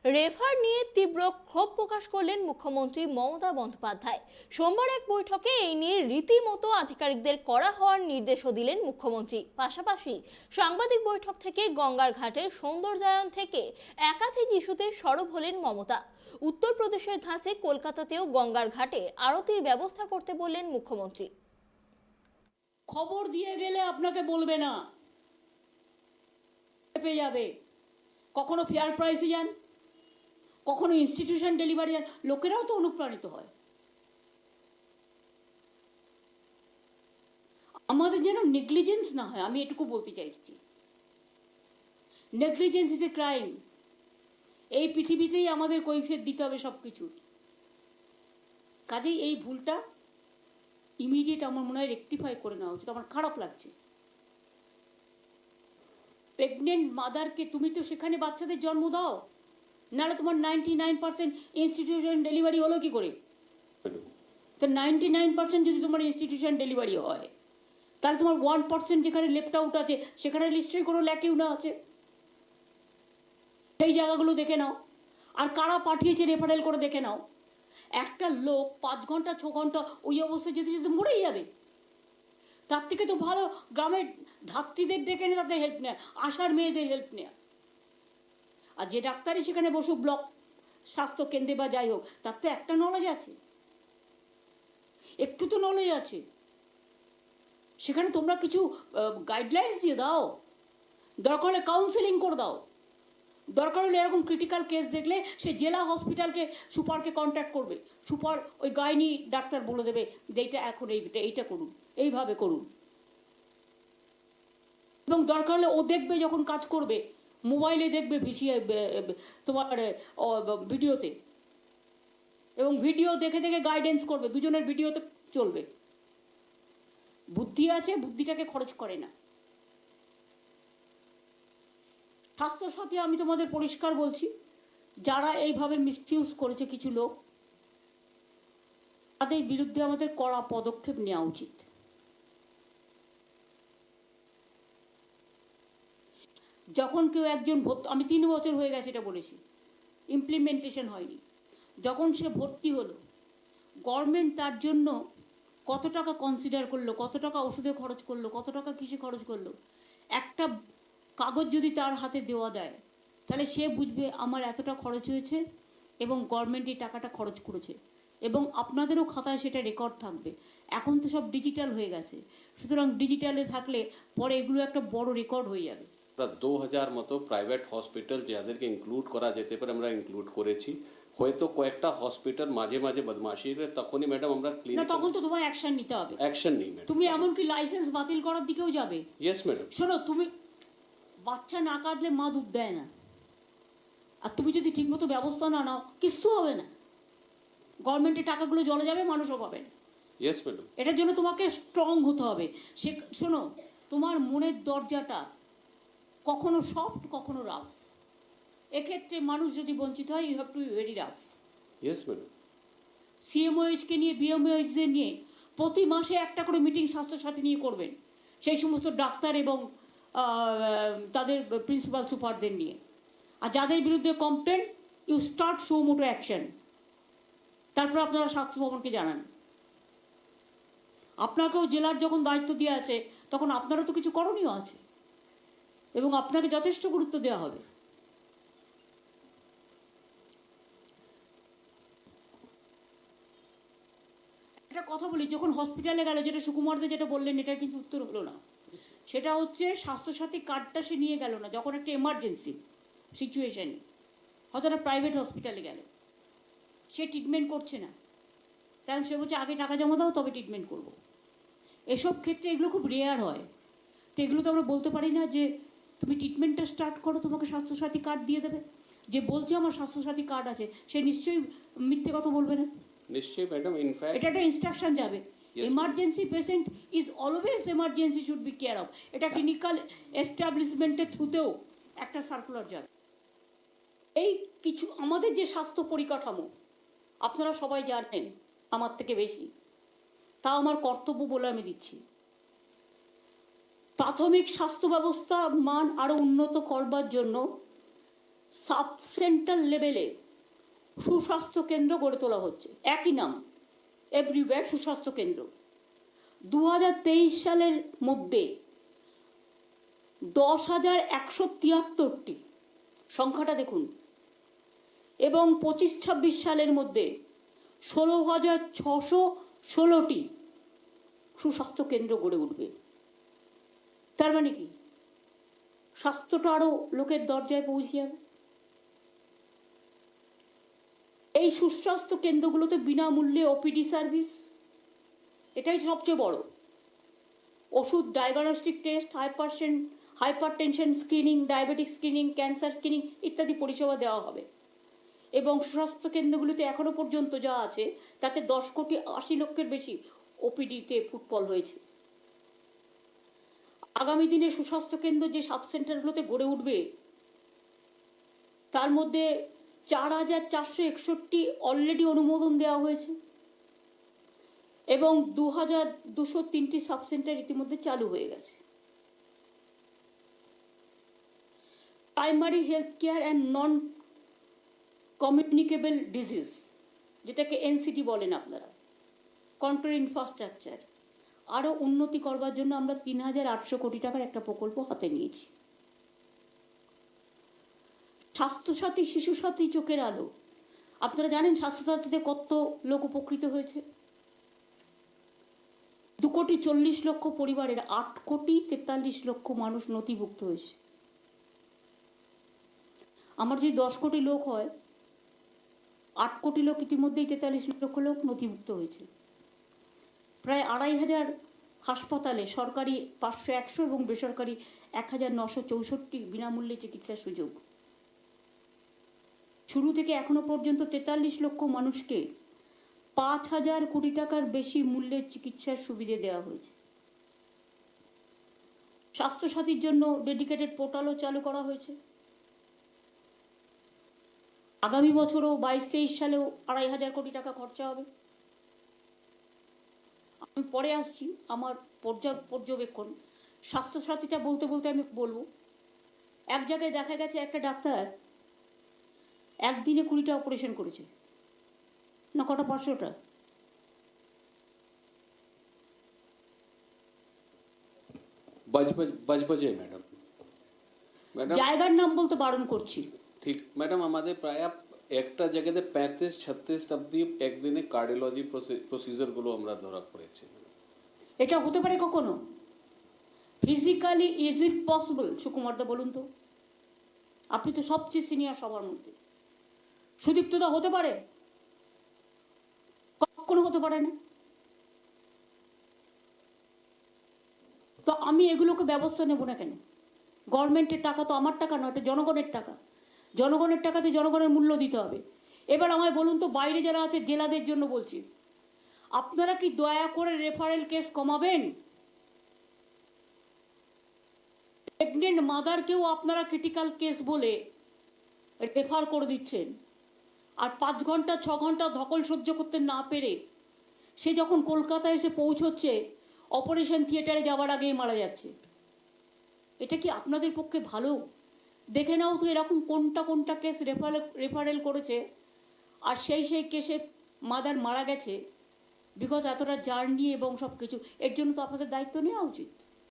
Refer নিয়ে তীব্র ক্ষোভ প্রকাশ করলেন মুখ্যমন্ত্রী মমতা বন্দ্যোপাধ্যায়। সোমবার এক বৈঠকে এই নিয়ে রীতিমতো আধিকারিকদের কড়া হওয়ার নির্দেশও দিলেন মুখ্যমন্ত্রী। পাশাপাশি সাংবাদিক বৈঠক থেকে গঙ্গার ঘাটের সৌন্দর্যায়ন থেকে একাধিক ইস্যুতে সরব হলেন মমতা। উত্তরপ্রদেশের ধাঁচে কলকাতাতেও গঙ্গার ঘাটে আরতির ব্যবস্থা করতে বললেন মুখ্যমন্ত্রী। খবর দিয়ে গেলে আপনাকে বলবে না, পেয়ে যাবে। কখনো ফেয়ার প্রাইসে যান, কখনো ইনস্টিটিউশন ডেলিভারি যান, লোকেরাও তো অনুপ্রাণিত হয়। আমাদের যেন নেগলিজেন্স না হয়, আমি এটুকু বলতে চাইছি। Negligence is a crime. এই পৃথিবীতেই আমাদের কৈফিয়ত দিতে হবে সব কিছুর। কাজেই এই ভুলটা ইমিডিয়েট আমার মনে হয় রেকটিফাই করে নেওয়া উচিত। আমার খারাপ লাগছে। প্রেগনেন্ট মাদারকে তুমি তো সেখানে বাচ্চাদের জন্ম দাও, নাহলে তোমার 99% ইনস্টিটিউশন ডেলিভারি হলো কি করে? তো 99% যদি তোমার ইনস্টিটিউশন ডেলিভারি হয়, তাহলে তোমার 1% যেখানে লেফট আউট আছে সেখানে নিশ্চয়ই কোনো ল্যাকিউনা আছে। সেই জায়গাগুলো দেখে নাও, আর কারা পাঠিয়েছে রেফারেল করে দেখে নাও। একটা লোক 5 ঘন্টা 6 ঘন্টা ওই অবস্থায় যেতে যেতে মরেই যাবে। তার থেকে তো ভালো গ্রামের ধাত্রীদের ডেকে নিয়ে তাদের হেল্প নেয়, আশার মেয়েদের হেল্প নেয়। আর যে ডাক্তারই সেখানে বসুক, ব্লক স্বাস্থ্য কেন্দ্রে বা যাই হোক, তার তো একটা নলেজ আছে, একটু তো নলেজ আছে। সেখানে তোমরা কিছু গাইডলাইন্স দিয়ে দাও, দরকার হলে কাউন্সেলিং করে দাও। দরকার হলে এরকম ক্রিটিক্যাল কেস দেখলে সে জেলা হসপিটালকে সুপারকে কন্ট্যাক্ট করবে, সুপার ওই গাইনি ডাক্তার বলে দেবে যে এইটা এখন এইটা করুন, এইভাবে করুন। এবং দরকার হলে ও দেখবে যখন কাজ করবে, মোবাইলে দেখবে, তোমার ভিডিওতে, এবং ভিডিও দেখে দেখে গাইডেন্স করবে, দুজনের ভিডিওতে চলবে। বুদ্ধি আছে, বুদ্ধিটাকে খরচ করে না। স্বাস্থ্যসাথী আমি তোমাদের পরিষ্কার বলছি, যারা এইভাবে মিসইউজ করেছে কিছু লোক, তাদের বিরুদ্ধে আমাদের কড়া পদক্ষেপ নেওয়া উচিত। যখন কেউ একজন আমি 3 বছর হয়ে গেছে এটা বলেছি, ইমপ্লিমেন্টেশন হয়নি। যখন সে ভর্তি হলো, গভর্নমেন্ট তার জন্য কত টাকা কনসিডার করলো, কত টাকা ওষুধে খরচ করলো, কত টাকা কিসে খরচ করলো, একটা কাগজ যদি তার হাতে দেওয়া দেয়, তাহলে সে বুঝবে আমার এতটা খরচ হয়েছে এবং গভর্নমেন্ট এই টাকাটা খরচ করেছে, এবং আপনাদেরও খাতায় সেটা রেকর্ড থাকবে। এখন তো সব ডিজিটাল হয়ে গেছে, সুতরাং ডিজিটালে থাকলে পরে এগুলো একটা বড় রেকর্ড হয়ে যাবে। 2000 মতো প্রাইভেট হসপিটাল যাদেরকে ইনক্লুড করা যেতে পারে আমরা ইনক্লুড করেছি। হয়তো কয়েকটা হসপিটাল মাঝে মাঝে বদমাশি করে, তখনই ম্যাডাম আমরা না, তখন তো তোমার অ্যাকশন নিতে হবে। অ্যাকশন নেই ম্যাডাম। তুমি এমনকি লাইসেন্স বাতিল করার দিকেও যাবে। Yes madam. শোনো, তুমি বাচ্চা না কাটলে মা দুধ দেয় না, আর তুমি যদি ঠিকমতো ব্যবস্থা না নাও কিচ্ছু হবে না। গভর্নমেন্টের টাকাগুলো জলে যাবে, মানুষও পাবে না। Yes madam. এটার জন্য তোমাকে স্ট্রং হতে হবে। শোনো, তোমার মনের দরজাটা কখনো সফট, কখনো রাফ। এক্ষেত্রে মানুষ যদি বঞ্চিত হয়, you have to be very rough. Yes madam. সিএমওএইচকে নিয়ে, বিএমওএইচদের নিয়ে প্রতি মাসে একটা করে মিটিং স্বাস্থ্যসাথী নিয়ে করবেন, সেই সমস্ত ডাক্তার এবং তাদের প্রিন্সিপাল সুপারদের নিয়ে। আর যাদের বিরুদ্ধে complaint, you start suo motu action. তারপর আপনারা স্বাস্থ্য ভবনকে জানান। আপনাকেও জেলার যখন দায়িত্ব দেওয়া আছে, তখন আপনারও তো কিছু করণীয় আছে, এবং আপনাকে যথেষ্ট গুরুত্ব দেওয়া হবে। একটা কথা বলি, যখন হসপিটালে গেল, যেটা সুকুমারদা যেটা বললেন, এটা কিন্তু উত্তর হলো না। সেটা হচ্ছে স্বাস্থ্যসাথী কার্ডটা সে নিয়ে গেল না যখন একটা এমার্জেন্সি সিচুয়েশানে, হয়তো না প্রাইভেট হসপিটালে গেল, সে ট্রিটমেন্ট করছে না, কারণ সে বলছে আগে টাকা জমা দাও তবে ট্রিটমেন্ট করবো। এসব ক্ষেত্রে এগুলো খুব রেয়ার হয়। তো এগুলো তো আমরা বলতে পারি না যে তুমি ট্রিটমেন্টটা স্টার্ট করো, তোমাকে স্বাস্থ্যসাথী কার্ড দিয়ে দেবে। যে বলছে আমার স্বাস্থ্যসাথী কার্ড আছে, সে নিশ্চয়ই মিথ্যে কথা বলবে না। নিশ্চয়ই ম্যাডাম। ইনফ্যাক্ট এটা একটা ইনস্ট্রাকশন যাবে, emergency patient is always emergency should be care of. এটা ক্লিনিক্যাল এস্টাবলিশমেন্টের থ্রুতেও একটা সার্কুলার যাবে। এই কিছু আমাদের যে স্বাস্থ্য পরিকাঠামো আপনারা সবাই জানেন আমার থেকে বেশি, তা আমার কর্তব্য বলে আমি দিচ্ছি। প্রাথমিক স্বাস্থ্য ব্যবস্থা মান আরও উন্নত করবার জন্য সাব সেন্টার লেভেলে সুস্বাস্থ্য কেন্দ্র গড়ে তোলা হচ্ছে, একই নাম এভরিওয়্যার সুস্বাস্থ্য কেন্দ্র। 2023 সালের মধ্যে 10,173টি, সংখ্যাটা দেখুন, এবং 25-26 সালের মধ্যে 16,616টি সুস্বাস্থ্য কেন্দ্র গড়ে উঠবে। তার মানে কি, স্বাস্থ্যটা আরও লোকের দরজায় পৌঁছে যাবে। এই সুস্বাস্থ্য কেন্দ্রগুলোতে বিনামূল্যে ওপিডি সার্ভিস, এটাই সবচেয়ে বড়। ওষুধ, diagnostic test, hypertension screening, diabetic screening, cancer screening ইত্যাদি পরিষেবা দেওয়া হবে। এবং সুস্বাস্থ্য কেন্দ্রগুলিতে এখনো পর্যন্ত যা আছে তাতে 10,80,00,000-এর বেশি ওপিডিতে ফুটফল হয়েছে। আগামী দিনে সুস্বাস্থ্য কেন্দ্র যে সাব সেন্টারগুলোতে গড়ে উঠবে তার মধ্যে 4,461টি অলরেডি অনুমোদন দেওয়া হয়েছে এবং 2,203টি সাব সেন্টার ইতিমধ্যে চালু হয়ে গেছে। Primary health care and non communicable disease, যেটাকে এনসিটি বলেন আপনারা, কন্ট্রোল ইনফ্রাস্ট্রাকচার আরও উন্নতি করবার জন্য আমরা 3,800 কোটি টাকার একটা প্রকল্প হাতে নিয়েছি। স্বাস্থ্যসাথী, শিশুসাথী, চোখের আলো, আপনারা জানেন স্বাস্থ্যসাথীতে কত লোক উপকৃত হয়েছে। 2,40,00,000 পরিবারের 8,43,00,000 মানুষ নথিভুক্ত হয়েছে। আমার যদি 10 কোটি লোক হয়, 8 কোটি লোক ইতিমধ্যেই 43,00,000 লোক নথিভুক্ত হয়েছে। প্রায় 2,500 হাসপাতালে সরকারি 501 এবং বেসরকারি 1,964 বিনামূল্যে চিকিৎসার সুযোগ। শুরু থেকে এখনো পর্যন্ত 43,00,000 মানুষকে 5,000 কোটি টাকার বেশি মূল্যের চিকিৎসার সুবিধে দেওয়া হয়েছে। স্বাস্থ্যসাথীর জন্য ডেডিকেটেড পোর্টালও চালু করা হয়েছে। আগামী বছরও 22-23 সালেও 2,500 কোটি টাকা খরচা হবে। আমি পরে আসছি আমার পর্যবেক্ষণ। স্বাস্থ্যসাথীটা বলতে বলতে আমি বলবো, এক জায়গায় দেখা গেছে একটা ডাক্তার একদিনে 20টা অপারেশন করেছে, না কটা, 500টা। বাজে ম্যাডাম, জায়গার নাম বলতে বারণ করছি। ঠিক ম্যাডাম, আমাদের প্রায় একটা জায়গাতে 35-36 অব্দি একদিনে কার্ডিওলজি প্রসিজারগুলো আমরা ধরা পড়েছে। এটা হতে পারে কখনো? Physically is it possible? সুকুমারদা বলুন তো, আপনি তো সবচেয়ে সিনিয়র সবার মধ্যে। সুদীপ্তদা, হতে পারে? কখনো হতে পারে না। তো আমি এগুলোকে ব্যবস্থা নেব না কেন? গভর্নমেন্টের টাকা তো আমার টাকা নয়, এটা জনগণের টাকা। জনগণের টাকাতে জনগণের মূল্য দিতে হবে। এবার আমায় বলুন তো, বাইরে যারা আছে জেলাদের জন্য বলছি, আপনারা কি দয়া করে রেফারেল কেস কমাবেন? প্রেগনেন্ট মাদারকেও আপনারা ক্রিটিক্যাল কেস বলে রেফার করে দিচ্ছেন, আর 5 ঘন্টা 6 ঘন্টা ধকল সহ্য করতে না পেরে সে যখন কলকাতায় এসে পৌঁছচ্ছে অপারেশন থিয়েটারে যাওয়ার আগেই মারা যাচ্ছে। এটা কি আপনাদের পক্ষে ভালো? দেখে নাও তো এরকম কোনটা কেস রেফারেল করেছে আর সেই কেসে মাদার মারা গেছে বিকজ এতটা জার্নি এবং সব কিছু। এর জন্য তো আপনাদের দায়িত্ব নেওয়া উচিত।